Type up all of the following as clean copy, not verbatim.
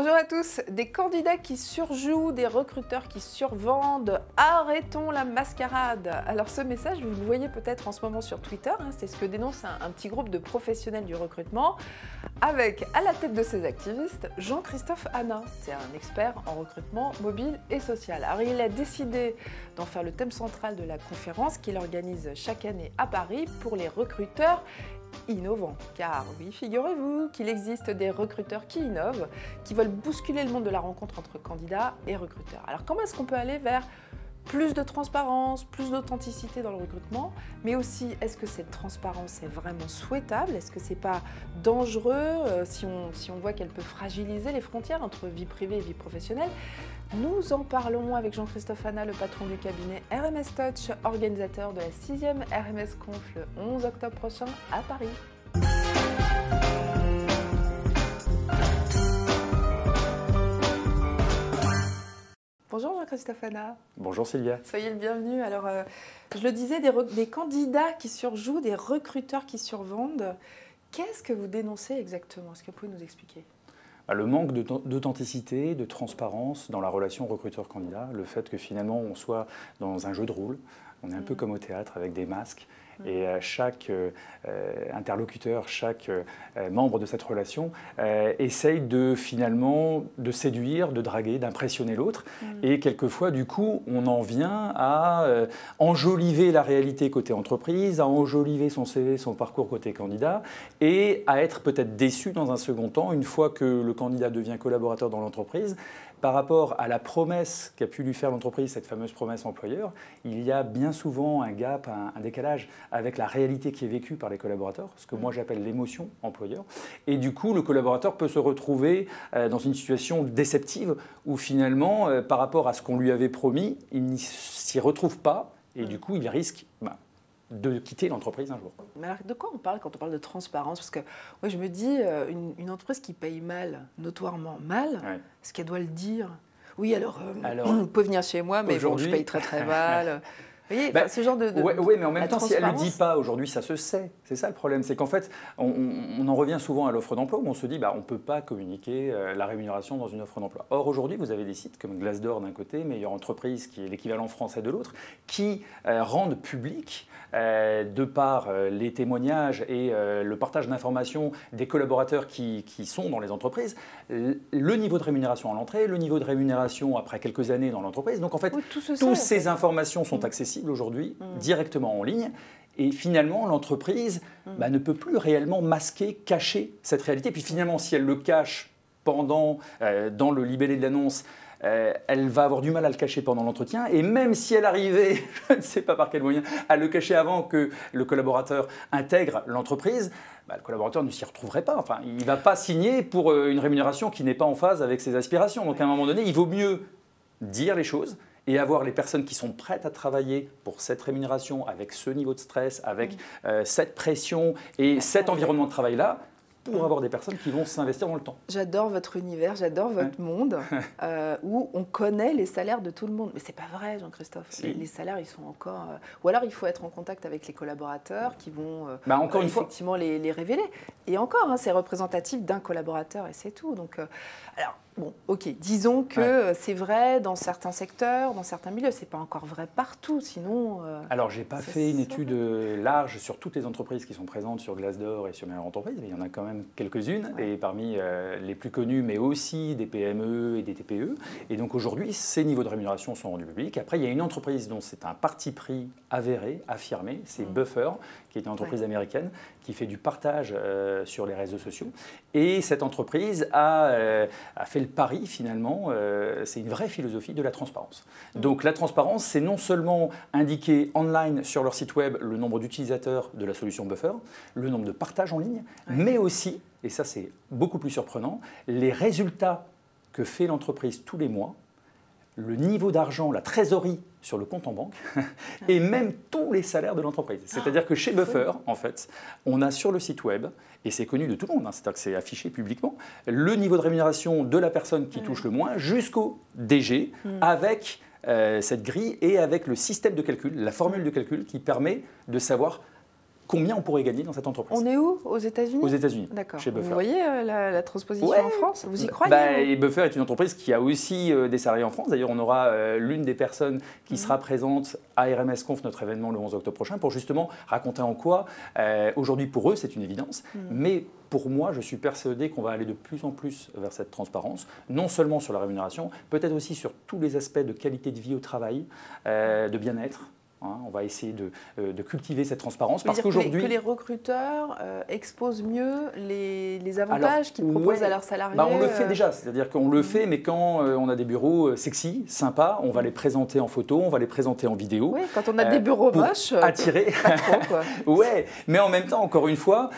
Bonjour à tous, des candidats qui surjouent, des recruteurs qui survendent, arrêtons la mascarade. Alors ce message, vous le voyez peut-être en ce moment sur Twitter, c'est ce que dénonce un petit groupe de professionnels du recrutement, avec à la tête de ces activistes, Jean-Christophe Hanna. C'est un expert en recrutement mobile et social. Alors il a décidé d'en faire le thème central de la conférence qu'il organise chaque année à Paris pour les recruteurs innovant, car oui, figurez-vous qu'il existe des recruteurs qui innovent, qui veulent bousculer le monde de la rencontre entre candidats et recruteurs. Alors comment est-ce qu'on peut aller vers plus de transparence, plus d'authenticité dans le recrutement, mais aussi est-ce que cette transparence est vraiment souhaitable? Est-ce que c'est pas dangereux si on voit qu'elle peut fragiliser les frontières entre vie privée et vie professionnelle? Nous en parlons avec Jean-Christophe Hanna, le patron du cabinet RMS Touch, organisateur de la 6e RMS Conf le 11 octobre prochain à Paris. Bonjour Jean-Christophe Hanna. Bonjour Sylvia. Soyez le bienvenu. Alors, je le disais, des candidats qui surjouent, des recruteurs qui survendent. Qu'est-ce que vous dénoncez exactement? Est-ce que vous pouvez nous expliquer? Le manque d'authenticité, de transparence dans la relation recruteur-candidat, le fait que finalement on soit dans un jeu de rôle, on est un peu comme au théâtre avec des masques, et chaque interlocuteur, chaque membre de cette relation essaye finalement de séduire, de draguer, d'impressionner l'autre. Et quelquefois, du coup, on en vient à enjoliver la réalité côté entreprise, à enjoliver son CV, son parcours côté candidat, et à être peut-être déçu dans un second temps, une fois que le candidat devient collaborateur dans l'entreprise, par rapport à la promesse qu'a pu lui faire l'entreprise, cette fameuse promesse employeur. Il y a bien souvent un gap, un décalage avec la réalité qui est vécue par les collaborateurs, ce que moi j'appelle l'émotion employeur. Et du coup, le collaborateur peut se retrouver dans une situation déceptive où finalement, par rapport à ce qu'on lui avait promis, il ne s'y retrouve pas et du coup, il risque de quitter l'entreprise un jour. Mais alors, de quoi on parle quand on parle de transparence? Parce que moi, je me dis, une entreprise qui paye mal, notoirement mal, est-ce qu'elle doit le dire? Oui, alors vous pouvez venir chez moi, mais bon, je paye très très mal. Vous voyez, ce genre de oui, mais en même temps, si elle ne le dit pas aujourd'hui, ça se sait. C'est ça le problème. C'est qu'en fait, on en revient souvent à l'offre d'emploi où on se dit on ne peut pas communiquer la rémunération dans une offre d'emploi. Or, aujourd'hui, vous avez des sites comme Glassdoor d'un côté, Meilleure Entreprise, qui est l'équivalent français de l'autre, qui rendent public, de par les témoignages et le partage d'informations des collaborateurs qui sont dans les entreprises, le niveau de rémunération à l'entrée, le niveau de rémunération après quelques années dans l'entreprise. Donc, en fait, toutes ces informations sont accessibles aujourd'hui directement en ligne et finalement l'entreprise ne peut plus réellement masquer, cacher cette réalité. Puis finalement si elle le cache dans le libellé de l'annonce, elle va avoir du mal à le cacher pendant l'entretien et même si elle arrivait, je ne sais pas par quel moyen, à le cacher avant que le collaborateur intègre l'entreprise, le collaborateur ne s'y retrouverait pas. Enfin, il ne va pas signer pour une rémunération qui n'est pas en phase avec ses aspirations. Donc à un moment donné, il vaut mieux dire les choses et avoir les personnes qui sont prêtes à travailler pour cette rémunération, avec ce niveau de stress, avec cette pression et cet environnement de travail-là, pour avoir des personnes qui vont s'investir dans le temps. J'adore votre univers, j'adore votre monde, où on connaît les salaires de tout le monde. Mais c'est pas vrai, Jean-Christophe. Si. Les salaires, ils sont encore... Ou alors, il faut être en contact avec les collaborateurs qui vont encore une effectivement les révéler. Et encore, c'est représentatif d'un collaborateur et c'est tout. Donc, alors, bon, ok, disons que c'est vrai dans certains secteurs, dans certains milieux. C'est pas encore vrai partout, sinon... Alors, j'ai pas fait une étude large sur toutes les entreprises qui sont présentes sur Glassdoor et sur Meilleure Entreprise. Il y en a quand même quelques-unes, et parmi les plus connues, mais aussi des PME et des TPE. Et donc aujourd'hui, ces niveaux de rémunération sont rendus publics. Après, il y a une entreprise dont c'est un parti pris avéré, affirmé, c'est Buffer, qui est une entreprise américaine, qui fait du partage sur les réseaux sociaux. Et cette entreprise a fait le pari, finalement, c'est une vraie philosophie de la transparence. Donc la transparence, c'est non seulement indiquer online sur leur site web le nombre d'utilisateurs de la solution Buffer, le nombre de partages en ligne, mais aussi, et ça c'est beaucoup plus surprenant, les résultats que fait l'entreprise tous les mois, le niveau d'argent, la trésorerie sur le compte en banque et même tous les salaires de l'entreprise. C'est-à-dire que chez Buffer, en fait, on a sur le site web, et c'est connu de tout le monde, c'est-à-dire que c'est affiché publiquement, le niveau de rémunération de la personne qui touche le moins jusqu'au DG avec cette grille et avec le système de calcul, la formule de calcul qui permet de savoir combien on pourrait gagner dans cette entreprise. On est où? Aux États-Unis? Aux États-Unis, d'accord. chez Buffer. Vous voyez la transposition en France? Vous y croyez? Et Buffer est une entreprise qui a aussi des salariés en France. D'ailleurs, on aura l'une des personnes qui sera présente à RMS Conf, notre événement le 11 octobre prochain, pour justement raconter en quoi, aujourd'hui pour eux, c'est une évidence, mais pour moi, je suis persuadé qu'on va aller de plus en plus vers cette transparence, non seulement sur la rémunération, peut-être aussi sur tous les aspects de qualité de vie au travail, de bien-être. On va essayer de cultiver cette transparence parce qu'aujourd'hui… Que les recruteurs exposent mieux les avantages qu'ils proposent à leurs salariés. On le fait déjà, c'est-à-dire qu'on le fait, mais quand on a des bureaux sexy, sympas, on va les présenter en photo, on va les présenter en vidéo. Oui, quand on a des bureaux moches, attirer. Pas trop, quoi. Ouais, mais en même temps, encore une fois,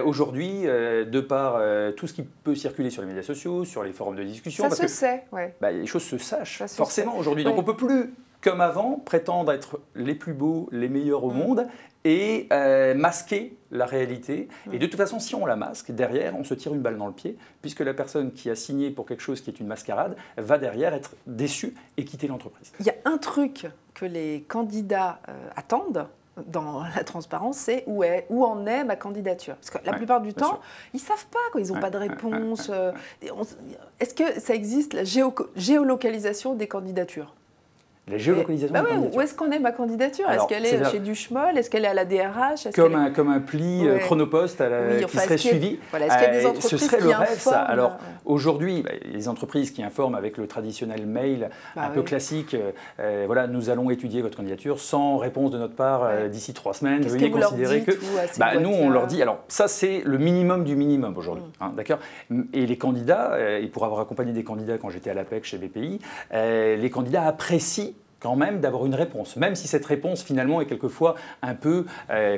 aujourd'hui, de par tout ce qui peut circuler sur les médias sociaux, sur les forums de discussion… Ça se sait, ouais. Les choses se sachent forcément aujourd'hui. Donc on ne peut plus… comme avant, prétendre être les plus beaux, les meilleurs au monde et masquer la réalité. Et de toute façon, si on la masque, derrière, on se tire une balle dans le pied, puisque la personne qui a signé pour quelque chose qui est une mascarade va derrière être déçue et quitter l'entreprise. Il y a un truc que les candidats attendent dans la transparence, c'est où en est ma candidature. Parce que la plupart du temps, ils ne savent pas, quoi. Ils n'ont pas de réponse. Est-ce que ça existe, la géolocalisation des candidatures? La géolocalisation de candidature. Où est-ce qu'on est ma candidature? Est-ce qu'elle est chez Duchemol? Est-ce qu'elle est à la DRH? Comme un pli chronopost qui serait suivi. Voilà, est-ce qu'il y a des entreprises ce serait qui le rêve, informent, ça. Alors aujourd'hui, les entreprises qui informent avec le traditionnel mail un peu classique, voilà, nous allons étudier votre candidature sans réponse de notre part d'ici 3 semaines. Qu'est-ce Veuillez que vous considérer leur dites, que nous, on leur dit. Alors ça, c'est le minimum du minimum aujourd'hui. D'accord. Et les candidats, et pour avoir accompagné des candidats quand j'étais à l'APEC chez BPI, les candidats apprécient quand même d'avoir une réponse, même si cette réponse finalement est quelquefois un peu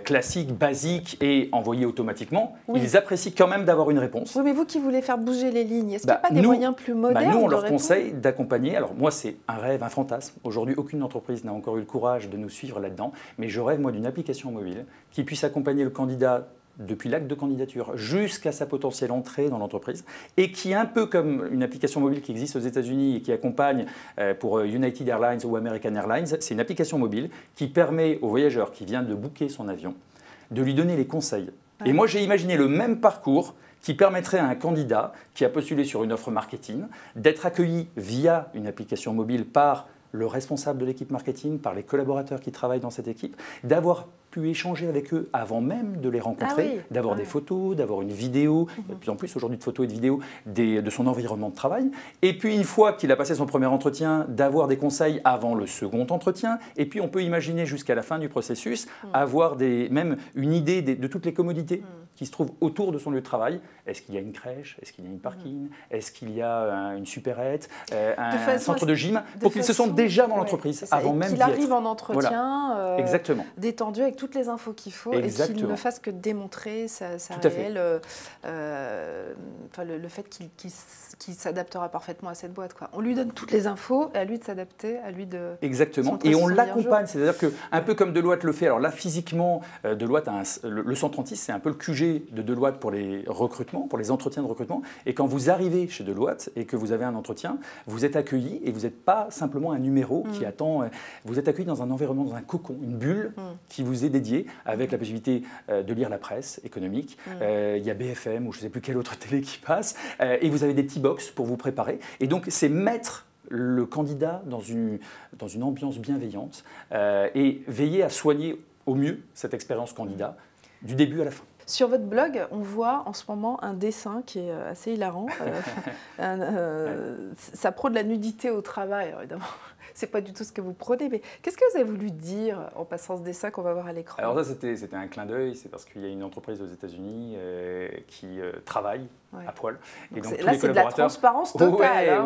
classique, basique et envoyée automatiquement, ils apprécient quand même d'avoir une réponse. Oui, mais vous qui voulez faire bouger les lignes, est-ce qu'il n'y a pas des moyens plus modernes nous, on leur conseille d'accompagner. Alors moi, c'est un rêve, un fantasme. Aujourd'hui, aucune entreprise n'a encore eu le courage de nous suivre là-dedans, mais je rêve moi d'une application mobile qui puisse accompagner le candidat depuis l'acte de candidature jusqu'à sa potentielle entrée dans l'entreprise et qui est un peu comme une application mobile qui existe aux États-Unis et qui accompagne pour United Airlines ou American Airlines. C'est une application mobile qui permet au voyageur qui vient de booker son avion de lui donner les conseils. Et moi, j'ai imaginé le même parcours qui permettrait à un candidat qui a postulé sur une offre marketing d'être accueilli via une application mobile par le responsable de l'équipe marketing, par les collaborateurs qui travaillent dans cette équipe, d'avoir pu échanger avec eux avant même de les rencontrer, d'avoir des photos, d'avoir une vidéo, il y a de plus en plus aujourd'hui de photos et de vidéos de son environnement de travail, et puis une fois qu'il a passé son premier entretien, d'avoir des conseils avant le second entretien, et puis on peut imaginer jusqu'à la fin du processus, avoir même une idée de toutes les commodités qui se trouvent autour de son lieu de travail. Est-ce qu'il y a une crèche? Est-ce qu'il y a une parking? Est-ce qu'il y a une supérette? Un centre de gym? Pour qu'ils se sentent déjà dans l'entreprise avant même d'y être. Qu'il arrive en entretien détendu avec toutes les infos qu'il faut et qu'il ne fasse que démontrer sa réelle… le fait qu'il s'adaptera parfaitement à cette boîte, quoi. On lui donne toutes les infos et à lui de s'adapter, à lui de… Exactement. Et on l'accompagne. C'est-à-dire qu'un peu comme Deloitte le fait, alors là, physiquement, Deloitte le 136, c'est un peu le QG de Deloitte pour les recrutements, pour les entretiens de recrutement. Et quand vous arrivez chez Deloitte et que vous avez un entretien, vous êtes accueilli et vous n'êtes pas simplement un numéro qui attend… Vous êtes accueilli dans un environnement, dans un cocon, une bulle qui vous est dédiée avec la possibilité de lire la presse économique. Il y a BFM ou je ne sais plus quelle autre télé qui passe. Et vous avez des petits box pour vous préparer. Et donc, c'est mettre le candidat dans une ambiance bienveillante et veiller à soigner au mieux cette expérience candidat du début à la fin. Sur votre blog, on voit en ce moment un dessin qui est assez hilarant. Ça prône la nudité au travail, alors évidemment. C'est pas du tout ce que vous prônez, mais qu'est-ce que vous avez voulu dire en passant ce dessin qu'on va voir à l'écran? Alors ça, c'était un clin d'œil, c'est parce qu'il y a une entreprise aux États-Unis qui travaille à poil. Et donc, là, c'est de la transparence totale.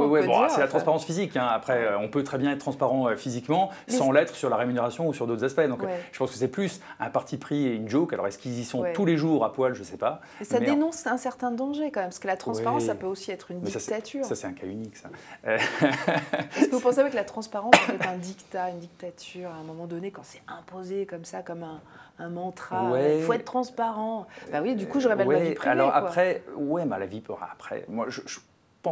C'est la transparence physique. Après, on peut très bien être transparent physiquement sans l'être sur la rémunération ou sur d'autres aspects. Donc, je pense que c'est plus un parti pris et une joke. Alors, est-ce qu'ils y sont tous les jours à poil? Je ne sais pas. Et ça dénonce un certain danger quand même, parce que la transparence, ça peut aussi être une dictature. Ça, c'est un cas unique, ça. Est-ce que vous pensez que la transparence peut être un dictat, une dictature, à un moment donné, quand c'est imposé comme ça, comme un mantra, il faut être transparent. Bah oui, du coup, je révèle ma vie privée. Alors après, la vie, après, moi, je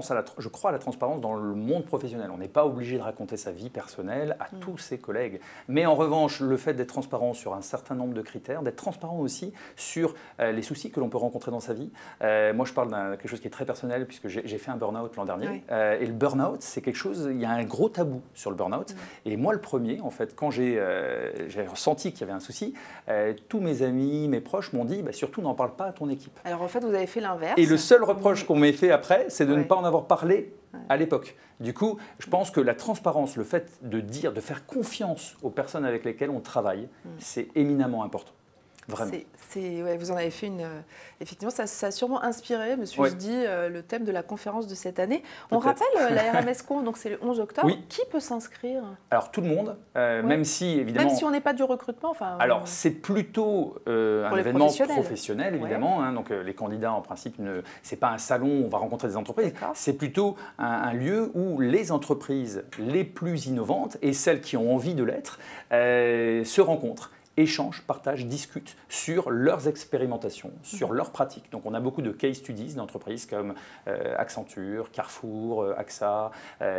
je crois à la transparence dans le monde professionnel. On n'est pas obligé de raconter sa vie personnelle à tous ses collègues. Mais en revanche, le fait d'être transparent sur un certain nombre de critères, d'être transparent aussi sur les soucis que l'on peut rencontrer dans sa vie. Moi, je parle de quelque chose qui est très personnel puisque j'ai fait un burn-out l'an dernier. Oui. Et le burn-out, c'est quelque chose, il y a un gros tabou sur le burn-out. Et moi, le premier, en fait, quand j'ai ressenti qu'il y avait un souci, tous mes amis, mes proches m'ont dit, surtout n'en parle pas à ton équipe. Alors en fait, vous avez fait l'inverse. Et le seul reproche qu'on m'ait fait après, c'est de ne pas en avoir parlé à l'époque. Du coup, je pense que la transparence, le fait de dire, de faire confiance aux personnes avec lesquelles on travaille, c'est éminemment important. Vraiment. Vous en avez fait une... effectivement, ça a sûrement inspiré, je dis, le thème de la conférence de cette année. On rappelle la RMSConf, donc c'est le 11 octobre. Oui. Qui peut s'inscrire? Alors, tout le monde, même si, évidemment... Même si on n'est pas du recrutement, Alors, c'est plutôt un événement professionnel, évidemment. Hein, donc, les candidats, en principe, ce n'est pas un salon où on va rencontrer des entreprises. C'est plutôt un lieu où les entreprises les plus innovantes et celles qui ont envie de l'être se rencontrent, échangent, partagent, discutent sur leurs expérimentations, sur leurs pratiques. Donc on a beaucoup de case studies d'entreprises comme Accenture, Carrefour, AXA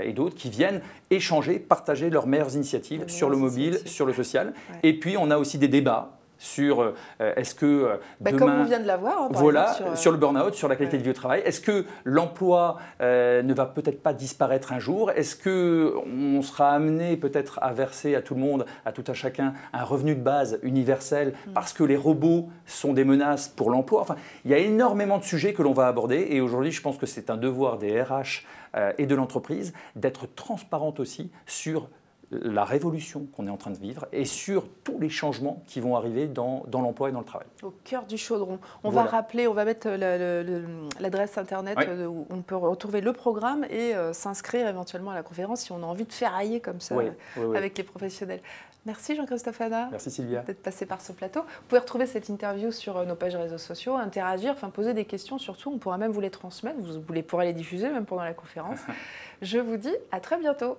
et d'autres qui viennent échanger, partager leurs meilleures initiatives sur le mobile, sur le social. Ouais. Et puis on a aussi des débats sur est-ce que demain, comme on vient de l'avoir, voilà, sur le burn-out, sur la qualité de vie au travail, est-ce que l'emploi ne va peut-être pas disparaître un jour? Est-ce qu'on sera amené peut-être à verser à tout le monde, à tout à chacun, un revenu de base universel parce que les robots sont des menaces pour l'emploi? Enfin, il y a énormément de sujets que l'on va aborder et aujourd'hui, je pense que c'est un devoir des RH et de l'entreprise d'être transparente aussi sur la révolution qu'on est en train de vivre et sur tous les changements qui vont arriver dans l'emploi et dans le travail. Au cœur du chaudron. On va rappeler, on va mettre l'adresse internet où on peut retrouver le programme et s'inscrire éventuellement à la conférence si on a envie de ferrailler comme ça avec les professionnels. Merci Jean-Christophe Hanna. Merci Sylvia. D'être passé par ce plateau. Vous pouvez retrouver cette interview sur nos pages réseaux sociaux, interagir, poser des questions surtout. On pourra même vous les transmettre, vous pourrez les diffuser même pendant la conférence. Je vous dis à très bientôt.